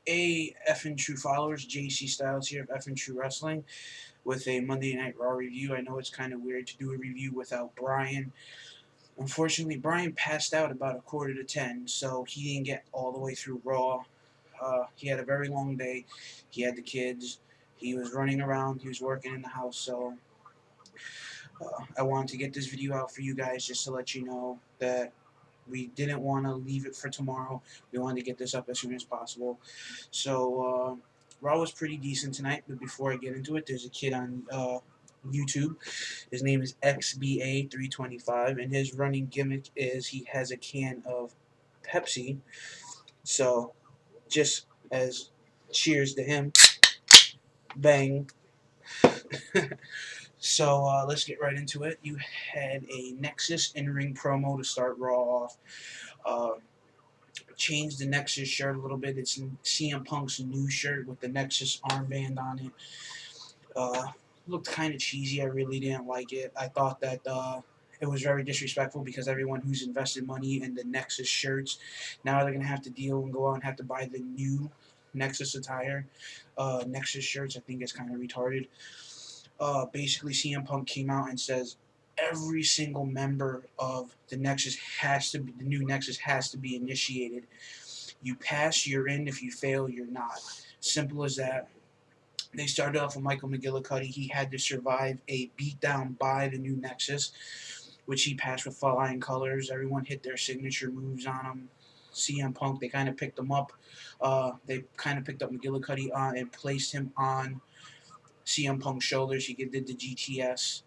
Hey, Effin' True followers, JC Styles here of Effin' True Wrestling with a Monday Night Raw review. I know it's kind of weird to do a review without Brian. Unfortunately, Brian passed out about 9:45, so he didn't get all the way through Raw. He had a very long day. He had the kids. He was running around. He was working in the house, so I wanted to get this video out for you guys just to let you know that we didn't want to leave it for tomorrow. We wanted to get this up as soon as possible. So, Raw was pretty decent tonight, but before I get into it, there's a kid on YouTube. His name is XBA325, and his running gimmick is he has a can of Pepsi. So, just as cheers to him, bang. So, let's get right into it. You had a Nexus in-ring promo to start Raw off. Uh, Changed the Nexus shirt a little bit. It's CM Punk's new shirt with the Nexus armband on it. Looked kind of cheesy. I really didn't like it. I thought that it was very disrespectful because everyone who's invested money in the Nexus shirts, now they're going to have to deal and go out and have to buy the new Nexus attire. Nexus shirts, I think it's kind of retarded. Basically, CM Punk came out and says every single member of the Nexus has to be, the new Nexus has to be initiated. You pass, you're in. If you fail, you're not. Simple as that. They started off with Michael McGillicuddy. He had to survive a beatdown by the new Nexus, which he passed with flying colors. Everyone hit their signature moves on him. CM Punk, they kind of picked him up. They kind of picked up McGillicuddy on and placed him on CM Punk's shoulders. He did the GTS.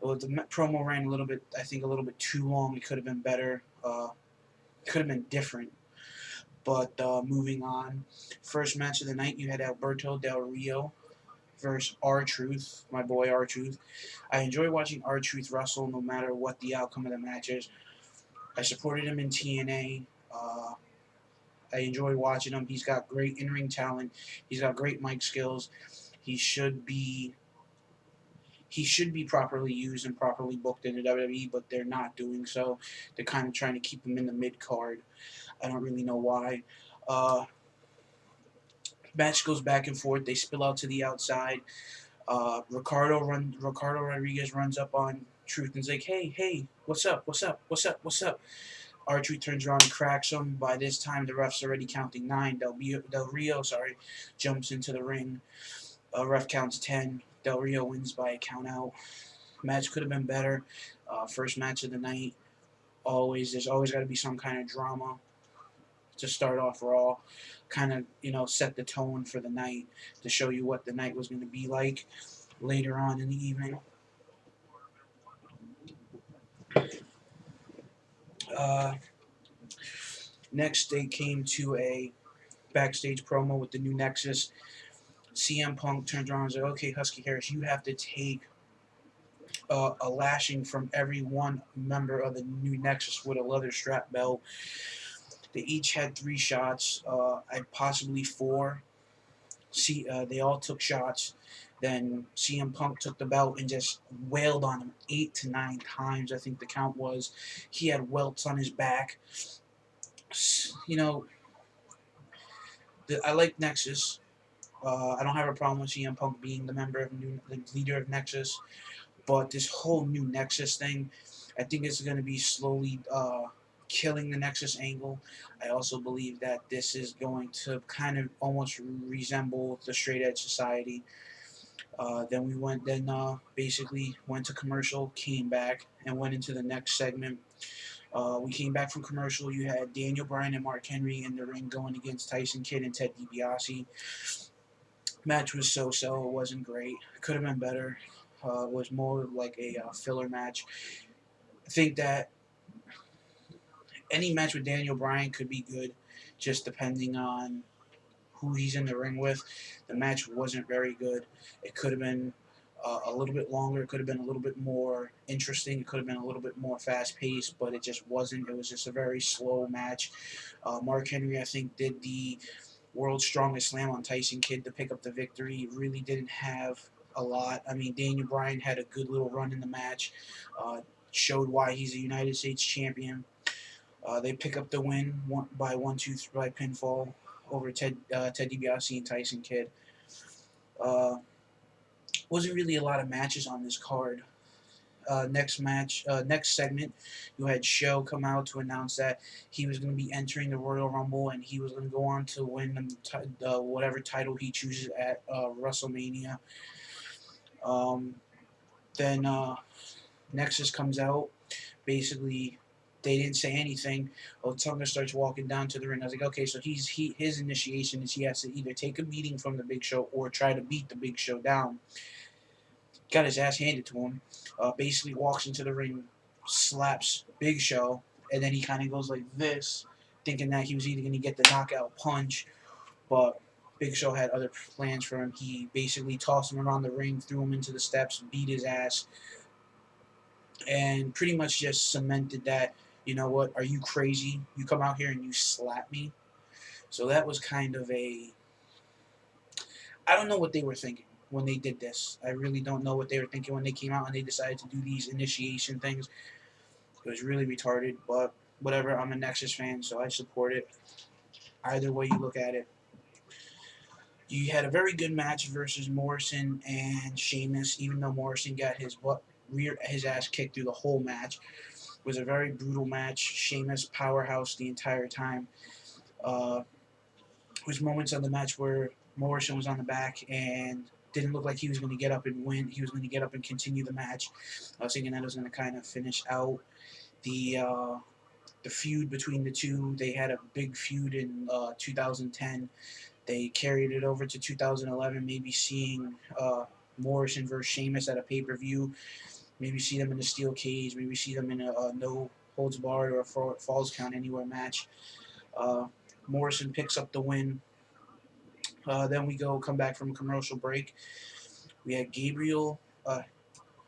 Well, the promo ran a little bit, I think, a little bit too long. It could have been better. It could have been different. But moving on, first match of the night, you had Alberto Del Rio versus R-Truth, my boy R-Truth. I enjoy watching R-Truth wrestle no matter what the outcome of the match is. I supported him in TNA. I enjoy watching him. He's got great in-ring talent. He's got great mic skills. He should be properly used and properly booked in the WWE, but they're not doing so. They're kind of trying to keep him in the mid card. I don't really know why. Match goes back and forth. They spill out to the outside. Ricardo Rodriguez runs up on Truth and is like, hey, what's up? R-Truth turns around and cracks him. By this time, the ref's already counting 9. Del Rio jumps into the ring. Ref counts 10. Del Rio wins by a count out. Match could have been better. First match of the night. There's always got to be some kind of drama to start off Raw. Kind of, set the tone for the night to show you what the night was going to be like later on in the evening. Next, they came to a backstage promo with the new Nexus. CM Punk turns around and says, okay, Husky Harris, you have to take a lashing from every one member of the new Nexus with a leather strap belt. They each had 3 shots, possibly 4. They all took shots. Then CM Punk took the belt and just wailed on him 8 to 9 times, I think the count was. He had welts on his back. I like Nexus. I don't have a problem with CM Punk being the leader of Nexus. But this whole new Nexus thing, I think it's going to be slowly killing the Nexus angle. I also believe that this is going to kind of almost resemble the Straight Edge Society. Basically went to commercial, came back, and went into the next segment. We came back from commercial. You had Daniel Bryan and Mark Henry in the ring going against Tyson Kidd and Ted DiBiase. Match was so-so. It wasn't great. It could have been better. It was more like a filler match. I think that any match with Daniel Bryan could be good, just depending on who he's in the ring with. The match wasn't very good. It could have been a little bit longer. It could have been a little bit more interesting. It could have been a little bit more fast-paced, but it just wasn't. It was just a very slow match. Mark Henry, I think, did the world's strongest slam on Tyson Kidd to pick up the victory. He really didn't have a lot. I mean, Daniel Bryan had a good little run in the match. Showed why he's a United States champion. They pick up the win by pinfall. over Ted DiBiase and Tyson Kidd. Uh, wasn't really a lot of matches on this card. Next segment, you had Show come out to announce that he was going to be entering the Royal Rumble and he was going to go on to win whatever title he chooses at WrestleMania. Um, then Nexus comes out. Basically, they didn't say anything. Otunga starts walking down to the ring. I was like, okay, so his initiation is he has to either take a beating from the Big Show or try to beat the Big Show down. Got his ass handed to him. Basically walks into the ring, slaps Big Show, and then he kind of goes like this, thinking that he was either going to get the knockout punch, but Big Show had other plans for him. He basically tossed him around the ring, threw him into the steps, beat his ass, and pretty much just cemented that, you know what, are you crazy? You come out here and you slap me? So that was kind of a, I don't know what they were thinking when they did this. I really don't know what they were thinking when they came out and they decided to do these initiation things. It was really retarded, but whatever. I'm a Nexus fan, so I support it. Either way you look at it. You had a very good match versus Morrison and Sheamus, even though Morrison got his ass kicked through the whole match. It was a very brutal match. Sheamus powerhouse the entire time. There was moments on the match where Morrison was on the back and didn't look like he was going to get up and win. He was going to get up and continue the match. I was thinking that was going to kind of finish out the feud between the two. They had a big feud in 2010. They carried it over to 2011, maybe seeing Morrison versus Sheamus at a pay-per-view. Maybe see them in a steel cage. Maybe see them in a no holds barred or a falls count anywhere match. Uh, Morrison picks up the win. Then we come back from a commercial break. We had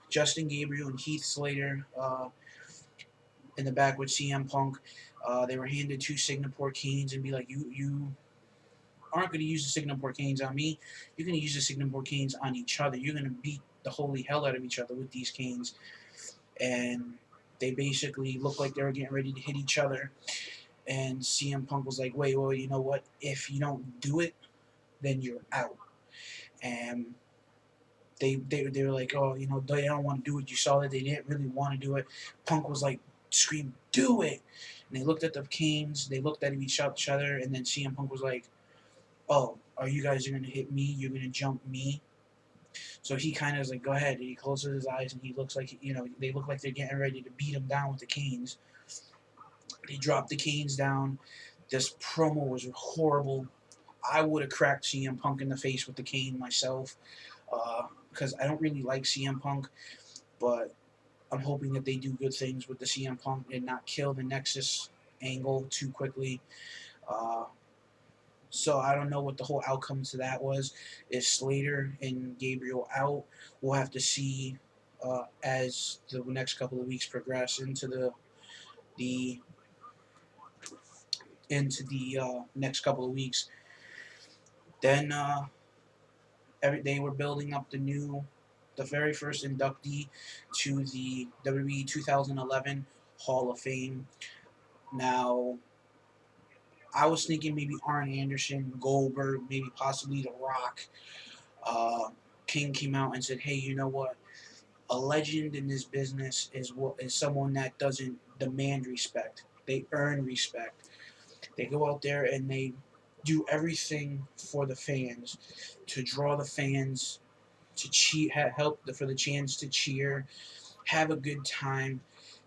Justin Gabriel, and Heath Slater in the back with CM Punk. They were handed two Singapore canes and be like, you aren't going to use the Singapore canes on me. You're going to use the Singapore canes on each other. You're going to beat the holy hell out of each other with these canes. And they basically looked like they were getting ready to hit each other. And CM Punk was like, wait, you know what? If you don't do it, then you're out. And they were like, oh, you know, they don't want to do it. You saw that they didn't really want to do it. Punk was like, scream, do it. And they looked at the canes. They looked at each other. And then CM Punk was like, oh, are you guys going to hit me? You're going to jump me? So he kind of is like, go ahead. And he closes his eyes and he looks like, you know, they look like they're getting ready to beat him down with the canes. They dropped the canes down. This promo was horrible. I would have cracked CM Punk in the face with the cane myself because I don't really like CM Punk, but I'm hoping that they do good things with the CM Punk and not kill the Nexus angle too quickly. So I don't know what the whole outcome to that was. Is Slater and Gabriel out? We'll have to see as the next couple of weeks progress into the next couple of weeks. Then they were building up the very first inductee to the WWE 2011 Hall of Fame. Now, I was thinking maybe Arn Anderson, Goldberg, maybe possibly The Rock. King came out and said, "Hey, you know what? A legend in this business is someone that doesn't demand respect. They earn respect. They go out there and they do everything for the fans, to draw the fans, to help for the chance to cheer, have a good time.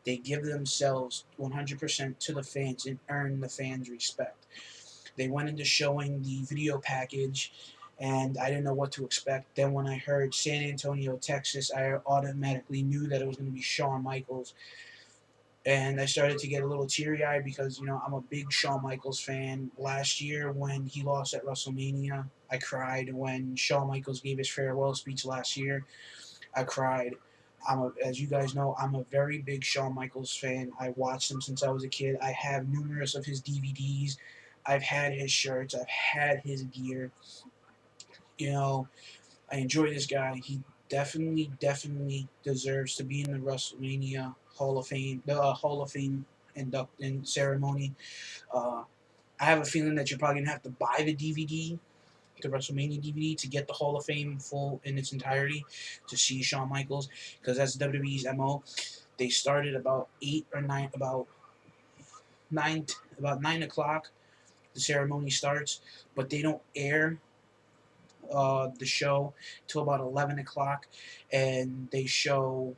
They give themselves 100% to the fans and earn the fans' respect." They went into showing the video package, and I didn't know what to expect. Then when I heard San Antonio, Texas, I automatically knew that it was going to be Shawn Michaels. And I started to get a little teary-eyed because, you know, I'm a big Shawn Michaels fan. Last year when he lost at WrestleMania, I cried. When Shawn Michaels gave his farewell speech last year, I cried. As you guys know, I'm a very big Shawn Michaels fan. I watched him since I was a kid. I have numerous of his DVDs. I've had his shirts. I've had his gear. You know, I enjoy this guy. He definitely deserves to be in the WrestleMania Hall of Fame, the Hall of Fame induction ceremony. Uh, I have a feeling that you're probably gonna have to buy the DVD, the WrestleMania DVD, to get the Hall of Fame full in its entirety to see Shawn Michaels, because that's WWE's MO. They started about 8 or 9, about 9 o'clock. The ceremony starts, but they don't air the show till about 11 o'clock, and they show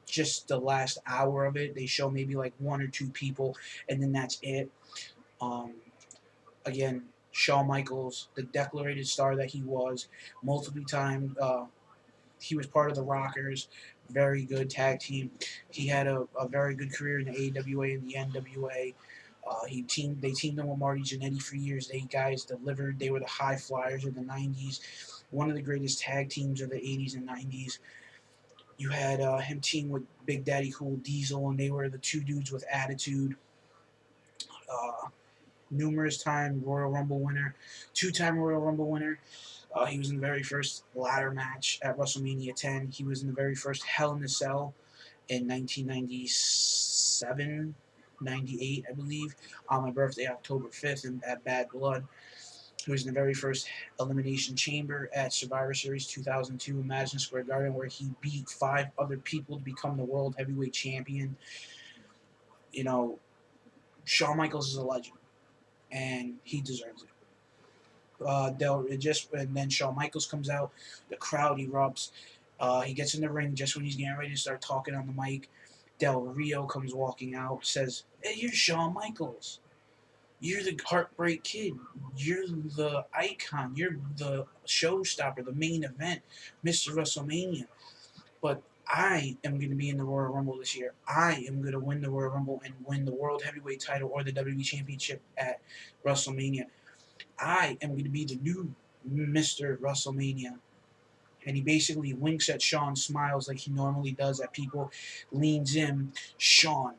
just the last hour of it. They show maybe like one or two people, and then that's it. Um, Again, Shawn Michaels, the decorated star that he was, multiple times. He was part of the Rockers, very good tag team. He had a very good career in the AWA and the NWA. They teamed him with Marty Jannetty for years. They guys delivered. They were the high flyers of the '90s. One of the greatest tag teams of the '80s and '90s. You had him team with Big Daddy Cool Diesel, and they were the two dudes with attitude. Uh, Numerous time Royal Rumble winner, two-time Royal Rumble winner. He was in the very first ladder match at WrestleMania 10. He was in the very first Hell in a Cell in 1997, 98, I believe, on my birthday, October 5th, at Bad Blood. He was in the very first Elimination Chamber at Survivor Series 2002 in Madison Square Garden, where he beat 5 other people to become the World Heavyweight Champion. You know, Shawn Michaels is a legend, and he deserves it. And then Shawn Michaels comes out, the crowd erupts. He gets in the ring just when he's getting ready to start talking on the mic. Del Rio comes walking out, says, "Hey, you're Shawn Michaels. You're the Heartbreak Kid. You're the icon. You're the showstopper, the main event, Mr. WrestleMania. But I am going to be in the Royal Rumble this year. I am going to win the Royal Rumble and win the World Heavyweight title or the WWE Championship at WrestleMania. I am going to be the new Mr. WrestleMania." And he basically winks at Shawn, smiles like he normally does at people, leans in. Shawn,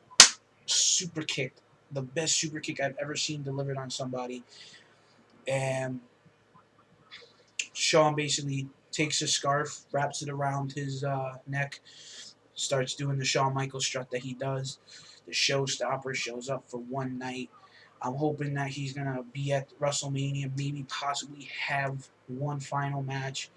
super kick, the best super kick I've ever seen delivered on somebody. And Shawn basically takes his scarf, wraps it around his neck, starts doing the Shawn Michaels strut that he does. The showstopper shows up for one night. I'm hoping that he's going to be at WrestleMania, maybe possibly have one final match.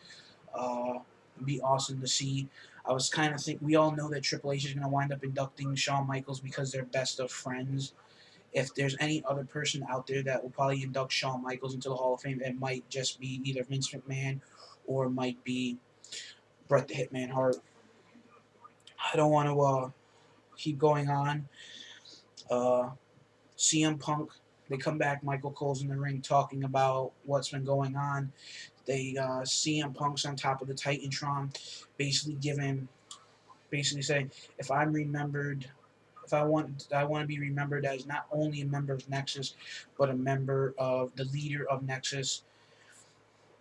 It'd be awesome to see. I was kind of we all know that Triple H is going to wind up inducting Shawn Michaels because they're best of friends. If there's any other person out there that will probably induct Shawn Michaels into the Hall of Fame, it might just be either Vince McMahon or it might be Bret the Hitman Hart. I don't want to keep going on. Uh, CM Punk, they come back. Michael Cole's in the ring talking about what's been going on. They CM Punk's on top of the Titantron, basically saying, if I'm remembered, if I want to be remembered as not only a member of Nexus, but a member of the leader of Nexus.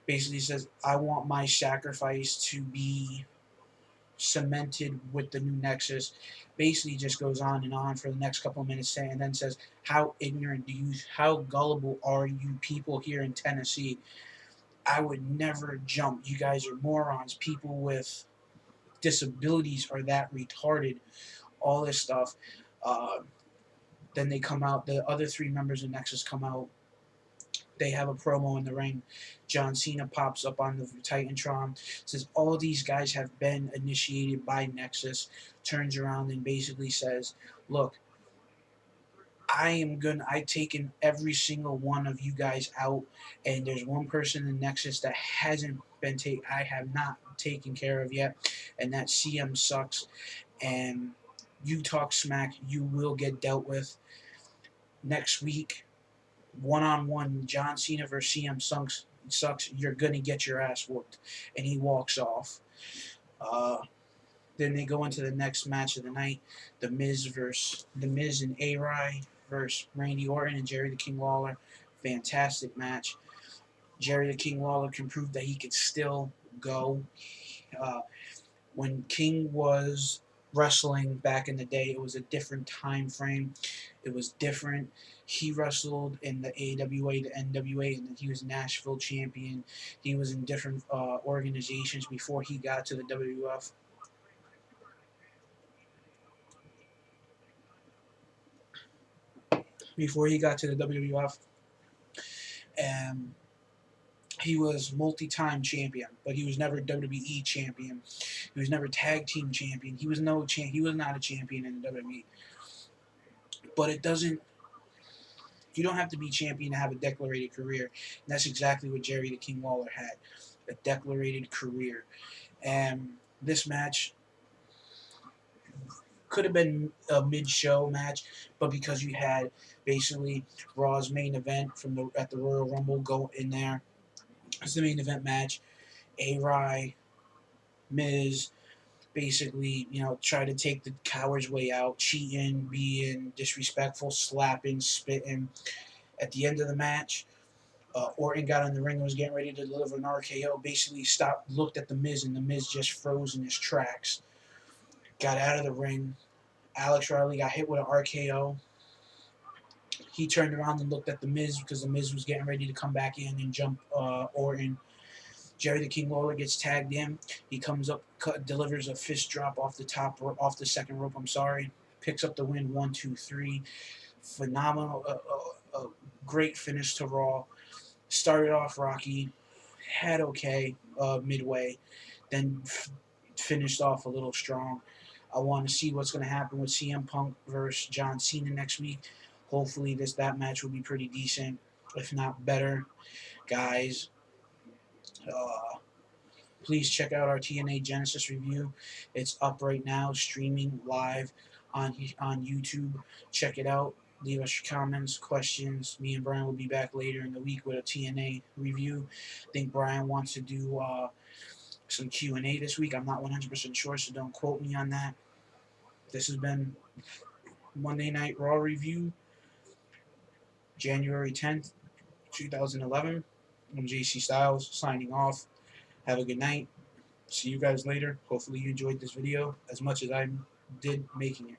Basically says, I want my sacrifice to be cemented with the new Nexus. Basically just goes on and on for the next couple of minutes and then says, how gullible are you people here in Tennessee? I would never jump. You guys are morons. People with disabilities are that retarded. All this stuff. Uh, then they come out. The other 3 members of Nexus come out. They have a promo in the ring. John Cena pops up on the Titantron, says all these guys have been initiated by Nexus, turns around and basically says, look, I've taken every single one of you guys out, and there's one person in Nexus that I have not taken care of yet, and that CM sucks, and you talk smack, you will get dealt with. Next week, one-on-one, John Cena versus CM sucks. You're gonna get your ass whooped, and he walks off. Uh, then they go into the next match of the night: The Miz and A-Rai versus Randy Orton and Jerry the King Lawler. Fantastic match. Jerry the King Lawler can prove that he could still go. Uh, when King was wrestling back in the day, it was a different time frame. It was different. He wrestled in the AWA, the NWA, and then he was Nashville champion. He was in different organizations before he got to the WWF. Before he got to the WWF, and he was multi-time champion, but he was never WWE champion. He was never tag team champion. He was He was not a champion in the WWE. But it doesn't. You don't have to be champion to have a decorated career. And that's exactly what Jerry the King Lawler had, a decorated career. And this match could have been a mid-show match, but because you had basically Raw's main event from at the Royal Rumble go in there, it's the main event match. A-Rye, Miz, basically, try to take the coward's way out, cheating, being disrespectful, slapping, spitting. At the end of the match, Orton got in the ring and was getting ready to deliver an RKO. Basically, stopped, looked at the Miz, and the Miz just froze in his tracks. Got out of the ring. Alex Riley got hit with an RKO. He turned around and looked at the Miz because the Miz was getting ready to come back in and jump Orton. Jerry the King Lawler gets tagged in. He comes up, delivers a fist drop off the second rope. Picks up the win. 1, 2, 3. Phenomenal, great finish to Raw. Started off rocky, had okay midway, then finished off a little strong. I want to see what's going to happen with CM Punk versus John Cena next week. Hopefully that match will be pretty decent, if not better. Guys, please check out our TNA Genesis review. It's up right now, streaming live on YouTube. Check it out. Leave us your comments, questions. Me and Brian will be back later in the week with a TNA review. I think Brian wants to do some Q&A this week. I'm not 100% sure, so don't quote me on that. This has been Monday Night Raw review, January 10th, 2011. I'm JC Styles, signing off. Have a good night. See you guys later. Hopefully you enjoyed this video as much as I did making it.